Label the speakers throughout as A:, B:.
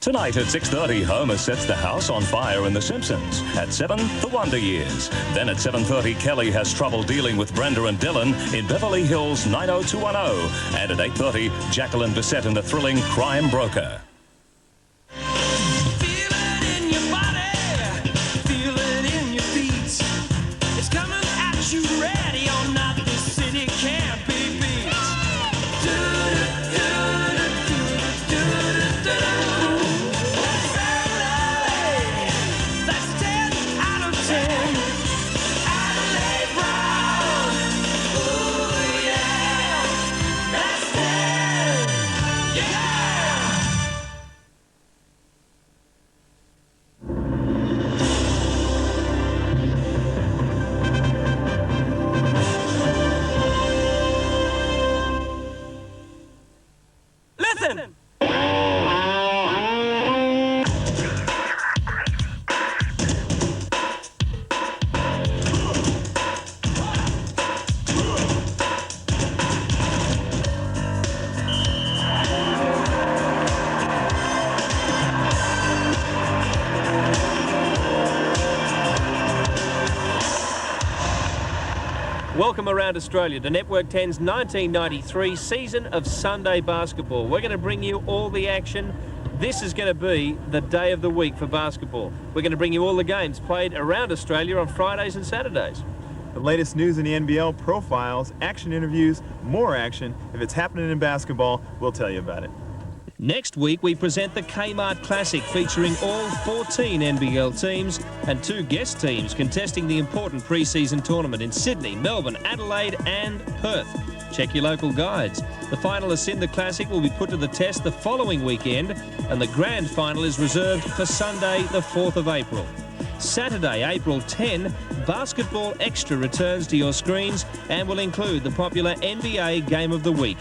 A: Tonight at 6:30, Homer sets the house on fire in The Simpsons. At 7, The Wonder Years. Then at 7:30, Kelly has trouble dealing with Brenda and Dylan in Beverly Hills 90210. And at 8:30, Jacqueline Bissett in the thrilling Crime Broker.
B: Welcome around Australia to Network 10's 1993 season of Sunday basketball. We're going to bring you all the action. This is going to be the day of the week for basketball. We're going to bring you all the games played around Australia on Fridays and Saturdays.
C: The latest news in the NBL, profiles, action interviews, more action. If it's happening in basketball, we'll tell you about it.
B: Next week, we present the Kmart Classic, featuring all 14 NBL teams and 2 guest teams contesting the important pre-season tournament in Sydney, Melbourne, Adelaide and Perth. Check your local guides. The finalists in the Classic will be put to the test the following weekend, and the grand final is reserved for Sunday, the 4th of April. Saturday, April 10, Basketball Extra returns to your screens and will include the popular NBA Game of the Week.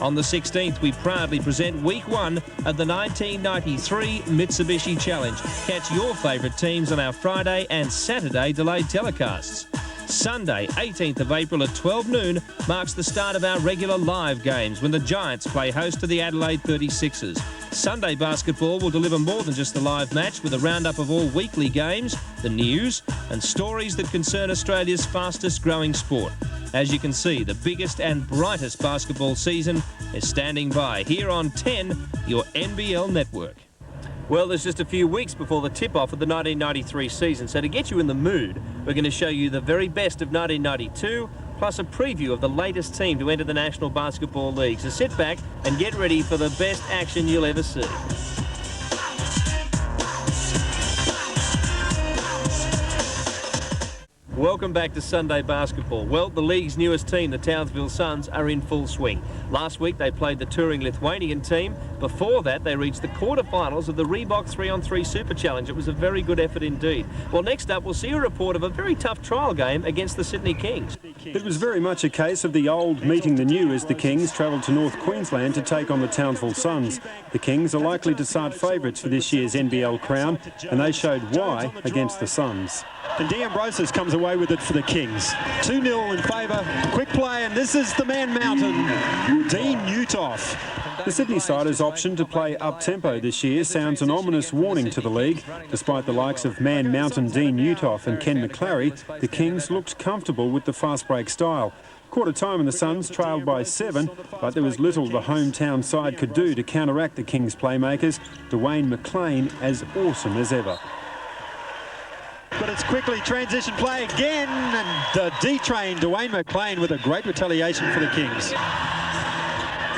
B: On the 16th, we proudly present Week 1 of the 1993 Mitsubishi Challenge. Catch your favourite teams on our Friday and Saturday delayed telecasts. Sunday, 18th of April at 12 noon marks the start of our regular live games when the Giants play host to the Adelaide 36ers. Sunday basketball will deliver more than just the live match, with a roundup of all weekly games, the news and stories that concern Australia's fastest growing sport. As you can see, the biggest and brightest basketball season is standing by here on 10, your NBL network. Well, there's just a few weeks before the tip-off of the 1993 season, so to get you in the mood, we're going to show you the very best of 1992, plus a preview of the latest team to enter the National Basketball League. So sit back and get ready for the best action you'll ever see. Welcome back to Sunday basketball. Well, the league's newest team, the Townsville Suns, are in full swing. Last week they played the touring Lithuanian team. Before that, they reached the quarterfinals of the Reebok 3-on-3 Super Challenge. It was a very good effort indeed. Well, next up, we'll see a report of a very tough trial game against the Sydney Kings.
D: It was very much a case of the old meeting the new as the Kings travelled to North Queensland to take on the Townsville Suns. The Kings are likely to start favourites for this year's NBL crown, and they showed why against the Suns.
E: And D'Ambrosio comes away with it for the Kings. 2-0 in favour. Quick play, and this is the man mountain, Dean Uthoff.
D: The Sydney Siders' option to play up-tempo this year sounds an ominous warning to the league. Despite the likes of man mountain Dean Uthoff and Ken McClary, the Kings looked comfortable with the fast break style. Quarter time and the Suns trailed by 7, but there was little the hometown side could do to counteract the Kings' playmakers. Dwayne McLean as awesome as ever.
E: But it's quickly transition play again, and D-train Dwayne McLean with a great retaliation for the Kings.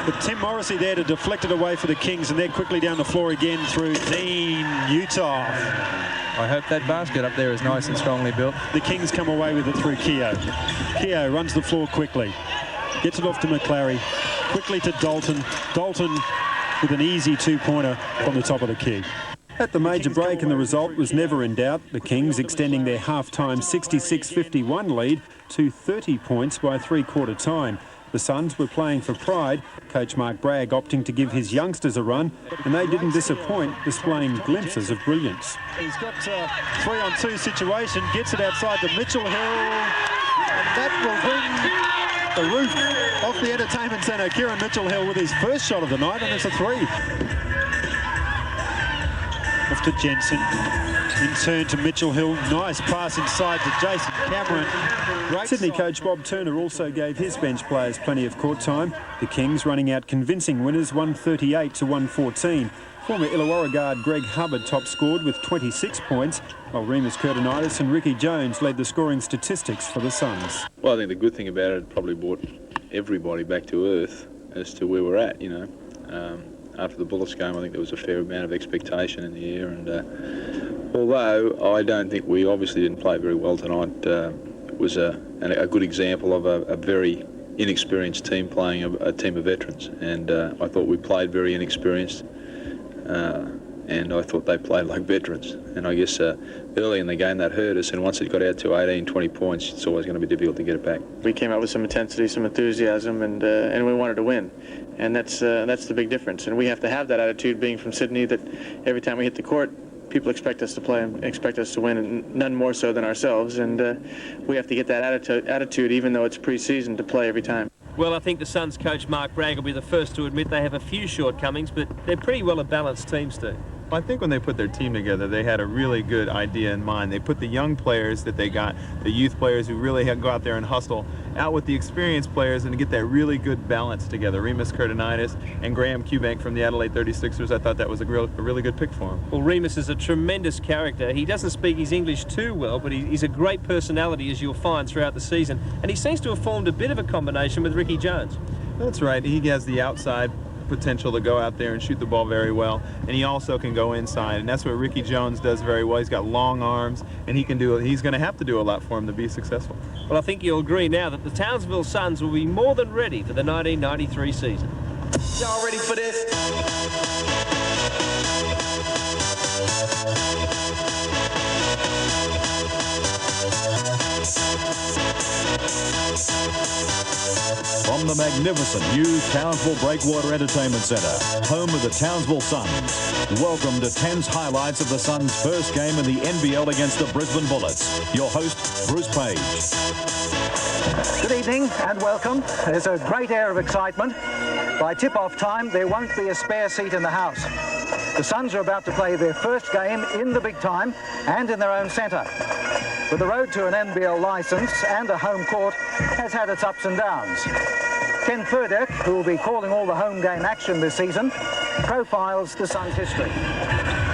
E: But Tim Morrissey there to deflect it away for the Kings, and they're quickly down the floor again through Dean Uthoff.
F: I hope that basket up there is nice and strongly built.
E: The Kings come away with it through Keogh. Keogh runs the floor quickly, gets it off to McClary, quickly to Dalton. Dalton with an easy 2-pointer from the top of the key.
D: At the major break, and the result was never in doubt, the Kings extending their half-time 66-51 lead to 30 points by three-quarter time. The Suns were playing for pride, coach Mark Bragg opting to give his youngsters a run, and they didn't disappoint, displaying glimpses of brilliance.
E: He's got a 3-on-2 situation, gets it outside the Mitchell Hill, and that will bring the roof off the entertainment centre. Kieran Mitchell Hill with his first shot of the night, and it's a 3. off to Jensen. In turn to Mitchell Hill. Nice pass inside to Jason Cameron. Great
D: Sydney coach Bob Turner also gave his bench players plenty of court time. The Kings running out convincing winners 138 to 114. Former Illawarra guard Greg Hubbard top scored with 26 points, while Remus Curtinitis and Ricky Jones led the scoring statistics for the Suns.
G: Well, I think the good thing about it probably brought everybody back to earth as to where we're at, you know. After the Bullets game, I think there was a fair amount of expectation in the air, and although I don't think we obviously didn't play very well tonight, it was a good example of a very inexperienced team playing a team of veterans, and I thought we played very inexperienced, and I thought they played like veterans, and I guess early in the game that hurt us, and once it got out to 18, 20 points, it's always going to be difficult to get it back.
H: We came out with some intensity, some enthusiasm, and we wanted to win, and that's the big difference. And we have to have that attitude, being from Sydney, that every time we hit the court, people expect us to play and expect us to win, and none more so than ourselves. And we have to get that attitude, even though it's pre-season, to play every time.
B: Well, I think the Suns coach Mark Bragg will be the first to admit they have a few shortcomings, but they're pretty well a balanced team, Steve.
C: I think when they put their team together, they had a really good idea in mind. They put the young players that they got, the youth players who really had to go out there and hustle, out with the experienced players and to get that really good balance together. Remus Curtinitis and Graham Cubank from the Adelaide 36ers, I thought that was a really good pick for him.
B: Well, Remus is a tremendous character. He doesn't speak his English too well, but he's a great personality, as you'll find throughout the season. And he seems to have formed a bit of a combination with Ricky Jones.
C: That's right. He has the outside potential to go out there and shoot the ball very well, and he also can go inside, and that's what Ricky Jones does very well. He's got long arms, and he's going to have to do a lot for him to be successful.
B: Well, I think you'll agree now that the Townsville Suns will be more than ready for the 1993 season.
I: Y'all ready for this?
A: From the magnificent new Townsville Breakwater Entertainment Centre, home of the Townsville Suns, welcome to 10's highlights of the Suns' first game in the NBL against the Brisbane Bullets. Your host, Bruce Page.
J: Good evening and welcome. There's a great air of excitement. By tip-off time, there won't be a spare seat in the house. The Suns are about to play their first game in the big time and in their own centre. But the road to an NBL licence and a home court has had its ups and downs. Ken Furdeck, who will be calling all the home game action this season, profiles the Suns' history.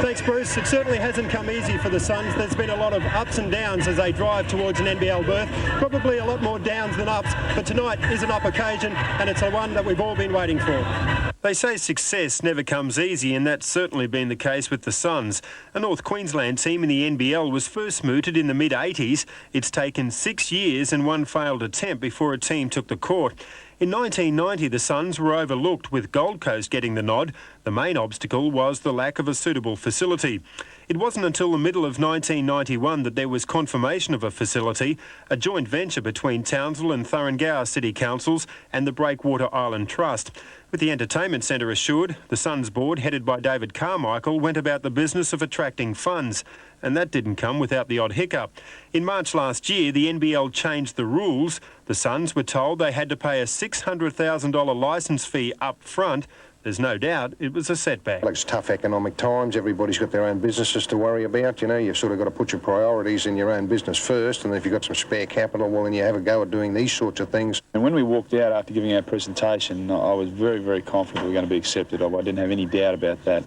D: Thanks, Bruce. It certainly hasn't come easy for the Suns. There's been a lot of ups and downs as they drive towards an NBL berth. Probably a lot more downs than ups, but tonight is an up occasion, and it's a one that we've all been waiting for. They say success never comes easy, and that's certainly been the case with the Suns. A North Queensland team in the NBL was first mooted in the mid-80s. It's taken 6 years and one failed attempt before a team took the court. In 1990, the Suns were overlooked, with Gold Coast getting the nod. The main obstacle was the lack of a suitable facility. It wasn't until the middle of 1991 that there was confirmation of a facility, a joint venture between Townsville and Thuringowa City Councils and the Breakwater Island Trust. With the entertainment centre assured, the Suns board, headed by David Carmichael, went about the business of attracting funds. And that didn't come without the odd hiccup. In March last year, the NBL changed the rules. The Suns were told they had to pay a $600,000 licence fee up front. There's no doubt it was a setback.
K: It's tough economic times. Everybody's got their own businesses to worry about. You know, you've sort of got to put your priorities in your own business first, and if you've got some spare capital, well, then you have a go at doing these sorts of things.
G: And when we walked out after giving our presentation, I was very, very confident we were going to be accepted. I didn't have any doubt about that.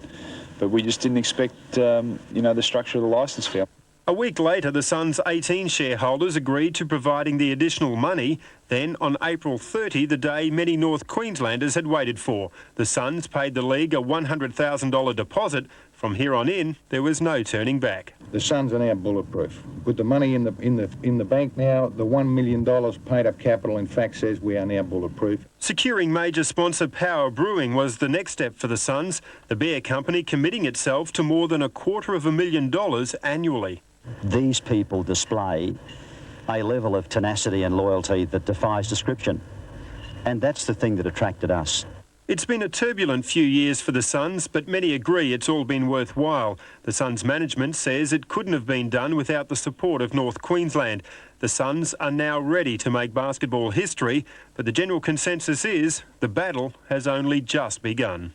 G: But we just didn't expect, the structure of the licence fee.
D: A week later, the Suns' 18 shareholders agreed to providing the additional money. Then, on April 30, the day many North Queenslanders had waited for, the Suns paid the league a $100,000 deposit. From here on in, there was no turning back.
K: The Suns are now bulletproof. With the money in the bank now, the $1 million paid up capital, in fact, says we are now bulletproof.
D: Securing major sponsor Power Brewing was the next step for the Suns, the beer company committing itself to more than $250,000 annually.
L: These people display a level of tenacity and loyalty that defies description. And that's the thing that attracted us.
D: It's been a turbulent few years for the Suns, but many agree it's all been worthwhile. The Suns management says it couldn't have been done without the support of North Queensland. The Suns are now ready to make basketball history, but the general consensus is the battle has only just begun.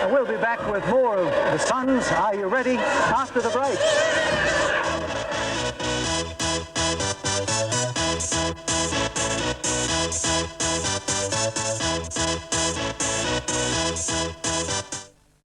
J: And we'll be back with more of the Suns. Are you ready? After the break.